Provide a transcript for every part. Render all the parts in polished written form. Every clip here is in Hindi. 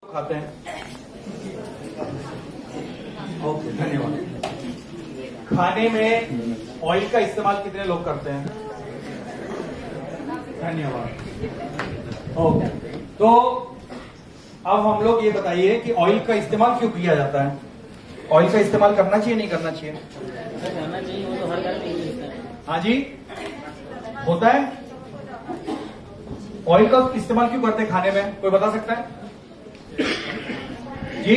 खाते हैं। ओके, धन्यवाद। खाने में ऑयल का इस्तेमाल कितने लोग करते हैं? धन्यवाद। ओके, तो अब हम लोग ये बताइए कि ऑयल का इस्तेमाल क्यों किया जाता है? ऑयल का इस्तेमाल करना चाहिए नहीं करना चाहिए? करना चाहिए, वो तो हर घर में ही होता है। हाँ जी, होता है। ऑयल का इस्तेमाल क्यों करते हैं खाने में, कोई बता सकता है जी?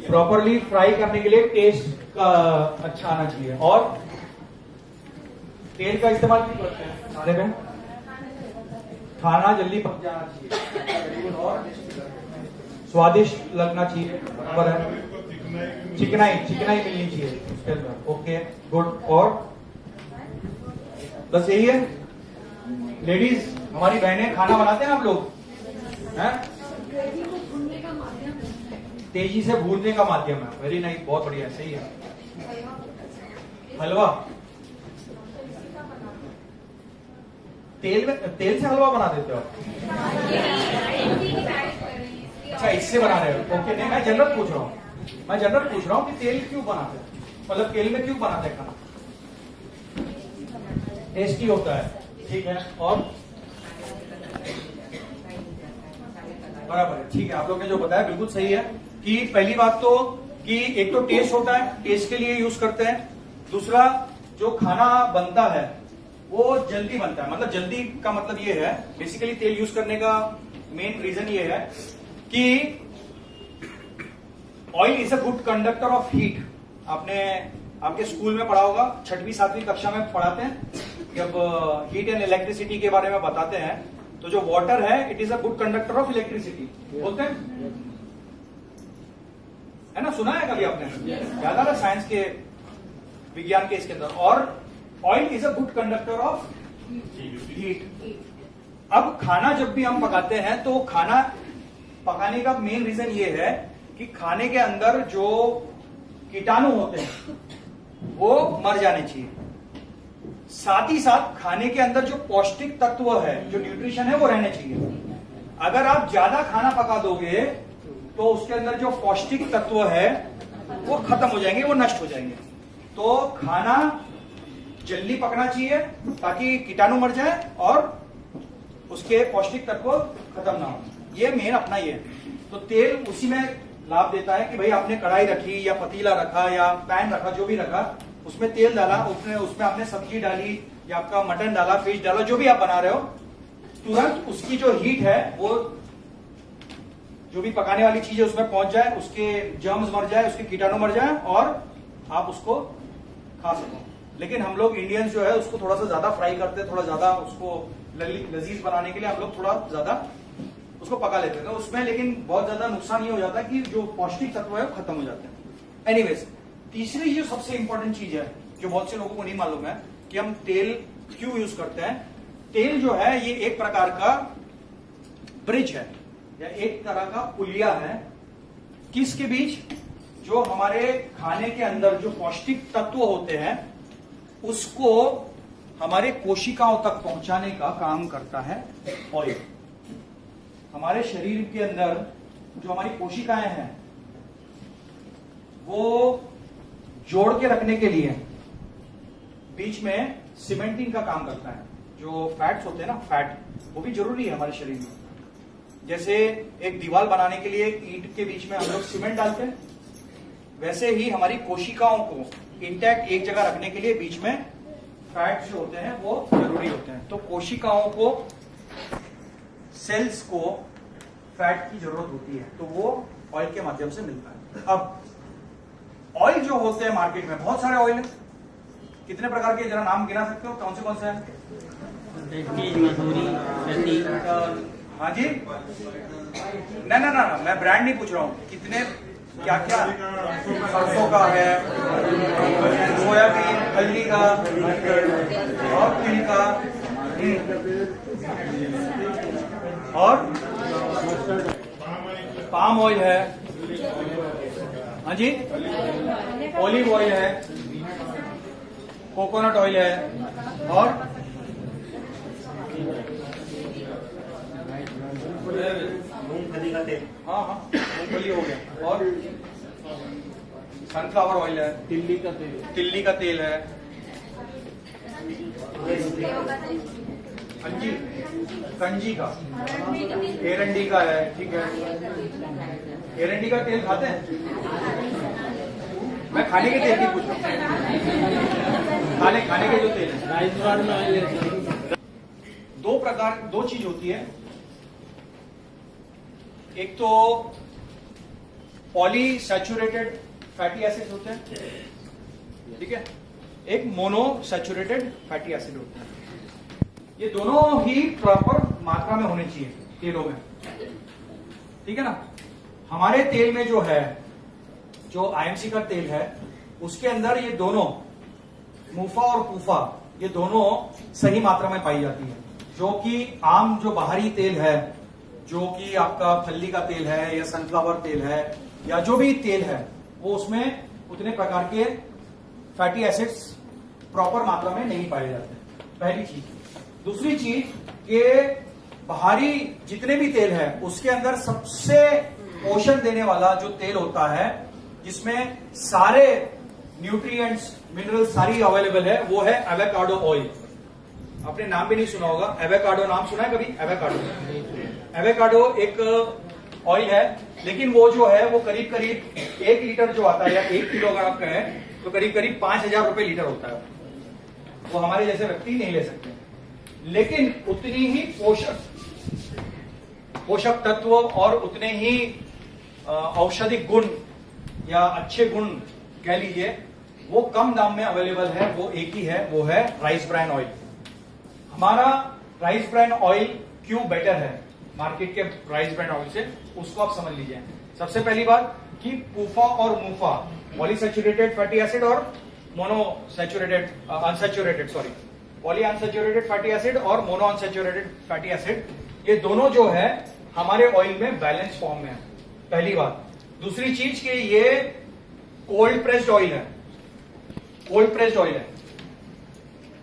प्रॉपरली फ्राई करने के लिए टेस्ट का अच्छा आना चाहिए। और तेल का इस्तेमाल क्यों करते हैं खाने में? खाना जल्दी पक जाना चाहिए और स्वादिष्ट लगना चाहिए, बराबर है। चिकनाई मिलनी चाहिए उसके अंदर। Okay, good. और बस यही है। लेडीज, हमारी बहनें खाना बनाते हैं आप लोग हैं? तेजी से भूनने का माध्यम है। वेरी नाइस, बहुत बढ़िया, सही है। हलवा, तेल से हलवा बना देते हो? अच्छा, इससे बना रहे हो। ओके, नहीं, मैं जनरल पूछ रहा हूँ कि तेल क्यों बनाते हैं, मतलब तेल में क्यों बनाते हैं खाना? टेस्टी होता है, ठीक है। और बराबर है, ठीक है। आप लोग ने जो बताया बिल्कुल सही है कि पहली बात तो कि एक तो टेस्ट होता है, टेस्ट के लिए यूज करते हैं। दूसरा, जो खाना बनता है वो जल्दी बनता है। मतलब जल्दी का मतलब ये है, बेसिकली तेल यूज करने का मेन रीजन ये है कि oil is a good conductor of heat. आपने आपके स्कूल में पढ़ा होगा, 6वीं 7वीं कक्षा में पढ़ाते हैं, जब हीट एंड इलेक्ट्रिसिटी के बारे में बताते हैं, तो जो वाटर है it is a good conductor of electricity बोलते हैं, है ना? सुना है कभी आपने? ज्यादा ना साइंस के, विज्ञान के इसके अंदर। और oil is a good conductor of heat. अब खाना जब भी हम पकाते हैं तो खाना पकाने का मेन रीजन ये है कि खाने के अंदर जो कीटाणु होते हैं वो मर जाने चाहिए। साथ ही साथ खाने के अंदर जो पौष्टिक तत्व है, जो न्यूट्रिशन है, वो रहने चाहिए। अगर आप ज्यादा खाना पका दोगे तो उसके अंदर जो पौष्टिक तत्व है वो खत्म हो जाएंगे, वो नष्ट हो जाएंगे। तो खाना जल्दी पकना चाहिए ताकि कीटाणु मर जाए और उसके पौष्टिक तत्व खत्म ना हो। ये मेन अपना ये है। तो तेल उसी में लाभ देता है कि भाई आपने कढ़ाई रखी या पतीला रखा या पैन रखा, जो भी रखा, उसमें तेल डाला, उसमें आपने सब्जी डाली या आपका मटन डाला, फिश डाला, जो भी आप बना रहे हो, तुरंत उसकी जो हीट है वो जो भी पकाने वाली चीज है उसमें पहुंच जाए, उसके जर्म्स मर जाए, उसके कीटाणु मर जाए और आप उसको खा सको। लेकिन हम लोग इंडियंस जो है उसको थोड़ा सा ज्यादा फ्राई करते हैं, थोड़ा ज्यादा उसको लजीज बनाने के लिए हम लोग थोड़ा ज्यादा उसको पका लेते हैं, तो उसमें लेकिन बहुत ज्यादा नुकसान ये हो जाता है कि जो पौष्टिक तत्व है वो खत्म हो जाते हैं। एनीवेज, तीसरी जो सबसे इंपॉर्टेंट चीज है जो बहुत से लोगों को नहीं मालूम है कि हम तेल क्यों यूज करते हैं। तेल जो है ये एक प्रकार का ब्रिज है या एक तरह का पुलिया है, किसके बीच? जो हमारे खाने के अंदर जो पौष्टिक तत्व होते हैं उसको हमारे कोशिकाओं तक पहुंचाने का काम करता है ऑयल। हमारे शरीर के अंदर जो हमारी कोशिकाएं हैं वो जोड़ के रखने के लिए बीच में सीमेंटिंग का काम करता है। जो फैट्स होते हैं ना, फैट, वो भी जरूरी है हमारे शरीर में। जैसे एक दीवार बनाने के लिए ईंट के बीच में हम लोग सीमेंट डालते हैं, वैसे ही हमारी कोशिकाओं को इंटैक्ट एक जगह रखने के लिए बीच में फैट्स जो होते हैं वो जरूरी होते हैं। तो कोशिकाओं को, सेल्स को फैट की जरूरत होती है, तो वो ऑयल के माध्यम से मिलता है। अब ऑयल जो होते हैं मार्केट में, बहुत सारे ऑयल है। कितने प्रकार के, जरा नाम गिना सकते हो? कौन से हैं? हाँ जी, ना, मैं ब्रांड नहीं पूछ रहा हूँ। कितने, क्या क्या? सरसों का है, सोयाबीन, हल्दी का और तिल का और पाम ऑयल है। हाँ जी, ऑलिव ऑयल है, कोकोनट ऑयल है और मूंगफली का तेल। हाँ हाँ, मूंगफली हो गया, और सनफ्लावर ऑयल है, तिल्ली का तेल है, कंजी का, एरंडी का है, ठीक है। एरंडी का तेल खाते हैं? मैं खाने के तेल की पूछ रहा हूँ, खाने के जो तेल है। राइस ब्रांड में ऑयल है। दो चीज होती है, एक तो पॉलीसैचुरेटेड फैटी एसिड होते हैं, ठीक है, एक मोनोसैचुरेटेड फैटी एसिड होते हैं। ये दोनों ही प्रॉपर मात्रा में होने चाहिए तेलों में, ठीक है ना। हमारे तेल में जो है, जो आईएमसी का तेल है, उसके अंदर ये दोनों मुफा और पूफा, ये दोनों सही मात्रा में पाई जाती है। जो कि आम जो बाहरी तेल है, जो कि आपका फल्ली का तेल है या सनफ्लावर तेल है या जो भी तेल है, वो उसमें उतने प्रकार के फैटी एसिड्स प्रॉपर मात्रा में नहीं पाए जाते, पहली चीज। दूसरी चीज कि बाहरी जितने भी तेल है उसके अंदर सबसे पोषण देने वाला जो तेल होता है, जिसमें सारे न्यूट्रिएंट्स मिनरल सारी अवेलेबल है, वो है एवोकाडो ऑयल। आपने नाम भी नहीं सुना होगा, एवोकाडो नाम सुना है कभी? एवोकाडो एक ऑयल है, लेकिन वो जो है वो करीब करीब 1 लीटर जो आता है या 1 किलो अगर आप कहें तो करीब करीब 5,000 रुपए लीटर होता है। वो हमारे जैसे व्यक्ति नहीं ले सकते, लेकिन उतनी ही पोषक तत्व और उतने ही औषधि गुण या अच्छे गुण कह लीजिए, वो कम दाम में अवेलेबल है। वो एक ही है, वो है राइस ब्रान ऑयल। हमारा राइस ब्रान ऑयल क्यों बेटर है मार्केट के राइस ब्रान ऑयल से, उसको आप समझ लीजिए। सबसे पहली बात कि पूफा और मूफा, पॉलीसैचुरेटेड फैटी एसिड और monounsaturated unsaturated poly unsaturated fatty acid और मोनो अनसैचुरेटेड फैटी एसिड, ये दोनों जो है हमारे ऑयल में बैलेंस फॉर्म में है, पहली बात। दूसरी चीज कि ये कोल्ड प्रेस्ड ऑयल है। कोल्ड प्रेस्ड ऑयल है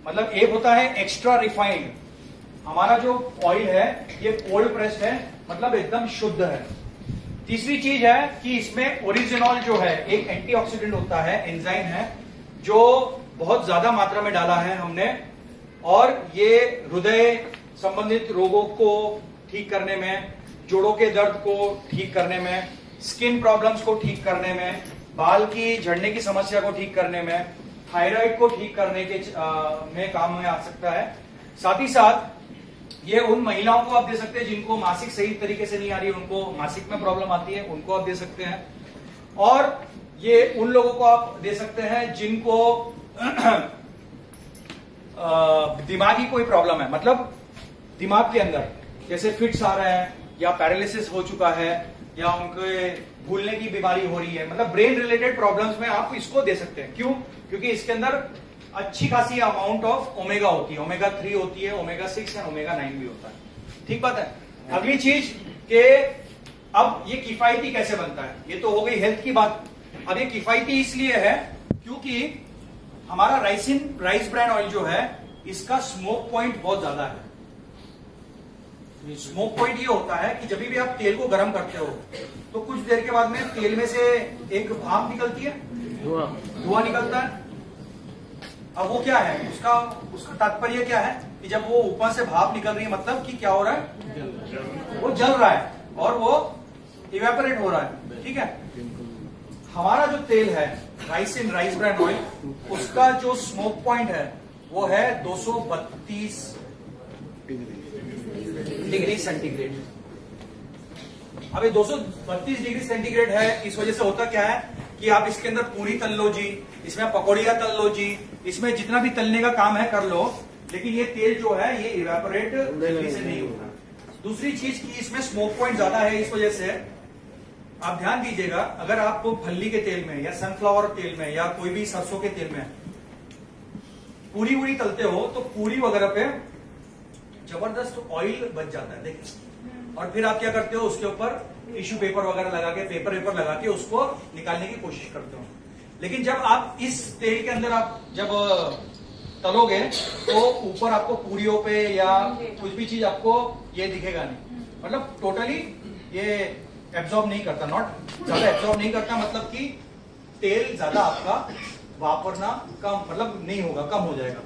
मतलब एक होता है एक्स्ट्रा रिफाइंड, हमारा जो ऑयल है ये कोल्ड प्रेस्ड है, मतलब एकदम शुद्ध है। तीसरी चीज है कि इसमें ओरिजिनॉल जो है एक एंटीऑक्सीडेंट होता है, एंजाइम है, जो बहुत ज्यादा मात्रा में डाला है हमने, और ये हृदय संबंधित रोगों को ठीक करने में, जोड़ों के दर्द को ठीक करने में, स्किन प्रॉब्लम्स को ठीक करने में, बाल की झड़ने की समस्या को ठीक करने में, थायराइड को ठीक करने के में काम में आ सकता है। साथ ही साथ ये उन महिलाओं को आप दे सकते हैं जिनको मासिक सही तरीके से नहीं आ रही है, उनको मासिक में प्रॉब्लम आती है, उनको आप दे सकते हैं। और ये उन लोगों को आप दे सकते हैं जिनको दिमागी कोई प्रॉब्लम है, मतलब दिमाग के अंदर जैसे फिट्स आ रहे हैं या पैरालिसिस हो चुका है या उनके भूलने की बीमारी हो रही है, मतलब ब्रेन रिलेटेड प्रॉब्लम्स में आप इसको दे सकते हैं। क्यों? क्योंकि इसके अंदर अच्छी खासी अमाउंट ऑफ ओमेगा होती है, ओमेगा 3 होती है, ओमेगा 6 एंड ओमेगा 9 भी होता है। ठीक बात है। अगली चीज के अब ये किफायती कैसे बनता है, ये तो हो गई हेल्थ की बात। अब ये किफायती इसलिए है क्योंकि हमारा राइस ब्रान ऑयल जो है इसका स्मोक पॉइंट बहुत ज्यादा है। स्मोक पॉइंट ये होता है कि जब भी आप तेल को गर्म करते हो तो कुछ देर के बाद में तेल में से एक भाप निकलती है, धुआं निकलता है। अब वो क्या है, उसका तात्पर्य क्या है कि जब वो ऊपर से भाप निकल रही है, मतलब कि क्या हो रहा है, वो जल रहा है और वो इवेपोरेट हो रहा है। ठीक है। हमारा जो तेल है राइस ब्रान ऑयल, उसका जो स्मोक पॉइंट है वो है 232 डिग्री सेंटीग्रेड। अब ये 232 डिग्री सेंटीग्रेड है, इस वजह से होता क्या है कि आप इसके अंदर पूरी तल लो जी, इसमें पकौड़ियां तल लो जी, इसमें जितना भी तलने का काम है कर लो, लेकिन ये तेल जो है ये इवेपोरेट जल्दी से नहीं होता। दूसरी चीज की इसमें स्मोक पॉइंट ज्यादा है, इस वजह से आप ध्यान दीजिएगा, अगर आप फल्ली के तेल में या सनफ्लावर तेल में या कोई भी सरसों के तेल में पूरी वूरी तलते हो तो पूरी वगैरह पे जबरदस्त ऑयल बच जाता है, देखिए। और फिर आप क्या करते हो, उसके ऊपर टिश्यू पेपर वगैरह लगा के, पेपर लगा के उसको निकालने की कोशिश करते हो। लेकिन जब आप इस तेल के अंदर आप जब तलोगे तो ऊपर आपको पूरियों पे या कुछ भी चीज आपको ये दिखेगा नहीं, मतलब टोटली ये एब्जॉर्ब नहीं करता, नॉट ज्यादा एब्जॉर्ब नहीं करता, मतलब कि तेल ज्यादा आपका वापरना कम, मतलब नहीं होगा, कम हो जाएगा।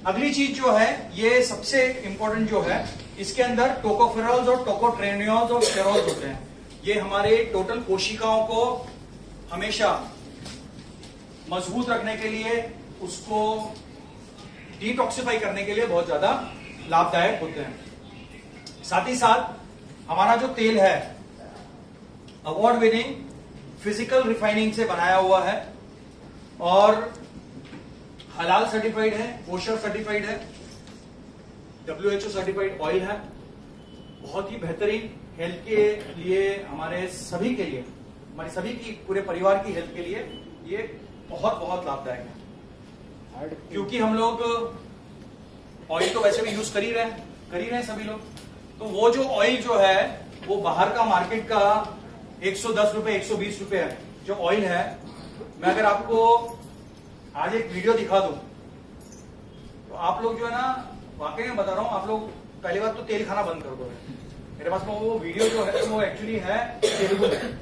अगली चीज जो है, ये सबसे इंपॉर्टेंट जो है, इसके अंदर टोकोफेरॉल्स और टोकोट्रेनियोल्स और स्टेरॉल्स होते हैं। ये हमारे टोटल कोशिकाओं को हमेशा मजबूत रखने के लिए, उसको डिटॉक्सिफाई करने के लिए बहुत ज्यादा लाभदायक होते हैं। साथ ही साथ हमारा जो तेल है अवार्ड विनिंग फिजिकल रिफाइनिंग से बनाया हुआ है और हलाल सर्टिफाइड है, कोशर सर्टिफाइड है, WHO सर्टिफाइड ऑयल है। बहुत ही बेहतरीन हेल्थ के लिए, हमारे सभी के लिए, हमारे सभी की पूरे परिवार की हेल्थ के लिए ये बहुत बहुत लाभदायक है। क्योंकि हम लोग ऑयल तो वैसे भी यूज कर ही रहे हैं सभी लोग। तो वो जो ऑयल जो है वो बाहर का मार्केट का 110 रुपए 120 रुपए है जो ऑयल है। मैं अगर आपको आज एक वीडियो दिखा दूं तो आप लोग जो है ना, वाकई में बता रहा हूं, आप लोग पहली बात तो तेल खाना बंद कर दो। मेरे पास में वो वीडियो जो है वो एक्चुअली है तेलुगु में।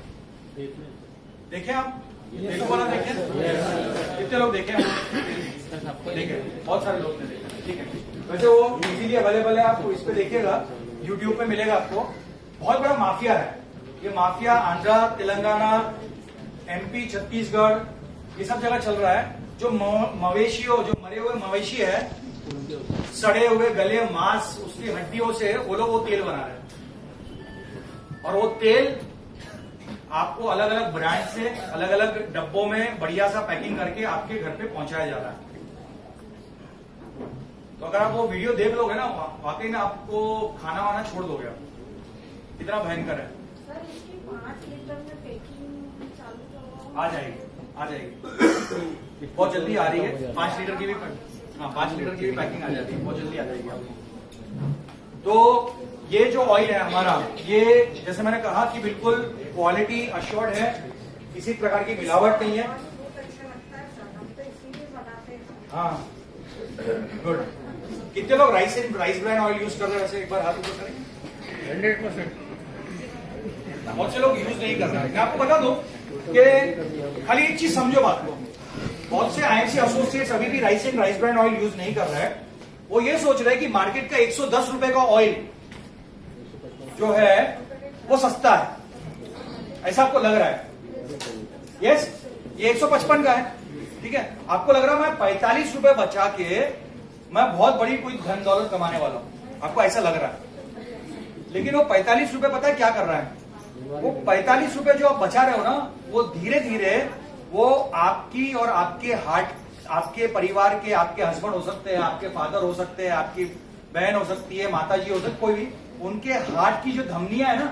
देखें आप तेलुगु वाला, देखें कितने लोग देखे? देखे, बहुत सारे लोग ने देखा। ठीक है, वैसे वो इजीली अवेलेबल है, आपको इस पे देखिएगा, यूट्यूब पे मिलेगा आपको। बहुत बड़ा माफिया है ये। माफिया आंध्रा, तेलंगाना, MP, छत्तीसगढ़, ये सब जगह चल रहा है। जो मवेशियों, जो मरे हुए मवेशी है, सड़े हुए गले मांस, उसकी हड्डियों से वो लोग वो तेल बना रहे हैं। और वो तेल आपको अलग अलग ब्रांड से अलग अलग डब्बों में बढ़िया सा पैकिंग करके आपके घर पे पहुंचाया जा रहा है। तो अगर आप वो वीडियो देख लोगे ना, वाकई में आपको खाना वाना छोड़ दोगे आप, इतना भयंकर है। सर, इसकी 5 लीटर में पैकिंग चालू आ जाएगी बहुत जल्दी आ रही है। 5 लीटर की भी, हाँ 5 लीटर की भी पैकिंग आ जाती है, बहुत जल्दी आ जाएगी आपको। तो ये जो ऑयल है हमारा, ये जैसे मैंने कहा कि बिल्कुल क्वालिटी अश्योर्ड है, किसी प्रकार की मिलावट नहीं है। हाँ गुड। कितने लोग राइस ब्रांड ऑयल यूज कर रहे हैं वैसे? एक बार हाथ ऊपर करेंगे। 100%। बहुत से लोग यूज नहीं कर रहे हैं। मैं आपको बता दूं कि खाली एक चीज समझो बात को, बहुत से IMC एसोसिएट्स अभी भी राइस ब्रांड ऑयल यूज नहीं कर रहे हैं। वो ये सोच रहे हैं कि मार्केट का 110 रुपए का ऑयल जो है वो सस्ता है, ऐसा आपको लग रहा है। यस, ये 155 का है, ठीक है। आपको लग रहा है मैं 45 रुपए बचा के मैं बहुत बड़ी कोई धन दौलत कमाने वाला हूं, आपको ऐसा लग रहा है। लेकिन वो 45 रुपए पता है क्या कर रहा है? वो 45 रुपए जो आप बचा रहे हो ना, वो धीरे धीरे वो आपकी और आपके हार्ट, आपके परिवार के, आपके हस्बैंड हो सकते हैं, आपके फादर हो सकते हैं, आपकी बहन हो सकती है, माता जी हो सकती है, कोई भी, उनके हार्ट की जो धमनियां है ना,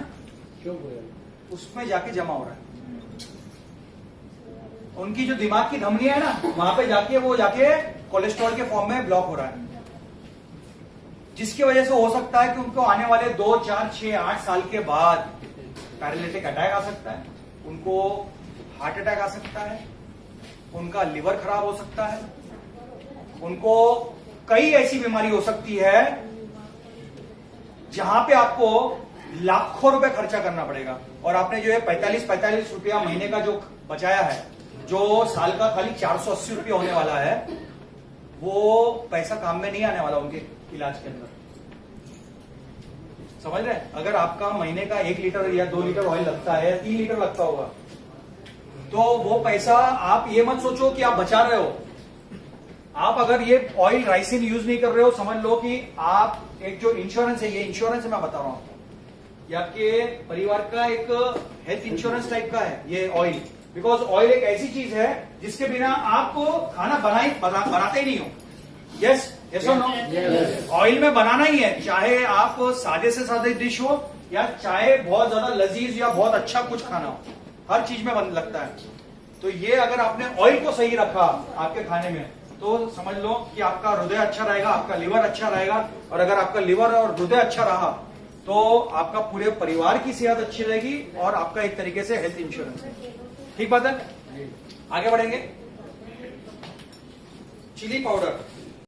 उसमें जाके जमा हो रहा है। उनकी जो दिमाग की धमनियां है ना, वहां पे जाके वो जाके कोलेस्ट्रॉल के फॉर्म में ब्लॉक हो रहा है, जिसकी वजह से हो सकता है कि उनको आने वाले 2, 4, 6, 8 साल के बाद पैरालिटिक अटैक आ सकता है, उनको हार्ट अटैक आ सकता है, उनका लिवर खराब हो सकता है, उनको कई ऐसी बीमारी हो सकती है जहां पे आपको लाखों रुपए खर्चा करना पड़ेगा। और आपने जो है 45 रुपया महीने का जो बचाया है, जो साल का खाली 480 रुपया होने वाला है, वो पैसा काम में नहीं आने वाला उनके इलाज के अंदर। समझ रहे? अगर आपका महीने का 1 लीटर या 2 लीटर ऑयल लगता है, 3 लीटर लगता होगा, तो वो पैसा आप ये मत सोचो कि आप बचा रहे हो। आप अगर ये ऑयल राइसिन यूज नहीं कर रहे हो, समझ लो कि आप एक जो इंश्योरेंस है, ये इंश्योरेंस मैं बता रहा हूं आपको, या आपके परिवार का एक हेल्थ इंश्योरेंस टाइप का है ये ऑयल। बिकॉज ऑयल एक ऐसी चीज है जिसके बिना आप खाना बनाते ही नहीं हो। यस, यस और नो? ऑयल में बनाना ही है, चाहे आप सादे से सादे डिश हो या चाहे बहुत ज्यादा लजीज या बहुत अच्छा कुछ खाना हो, हर चीज में लगता है। तो ये अगर आपने ऑयल को सही रखा आपके खाने में, तो समझ लो कि आपका हृदय अच्छा रहेगा, आपका लिवर अच्छा रहेगा। और अगर आपका लिवर और हृदय अच्छा रहा तो आपका पूरे परिवार की सेहत अच्छी रहेगी और आपका एक तरीके से हेल्थ इंश्योरेंस है। ठीक बात है? आगे बढ़ेंगे। Chilli powder,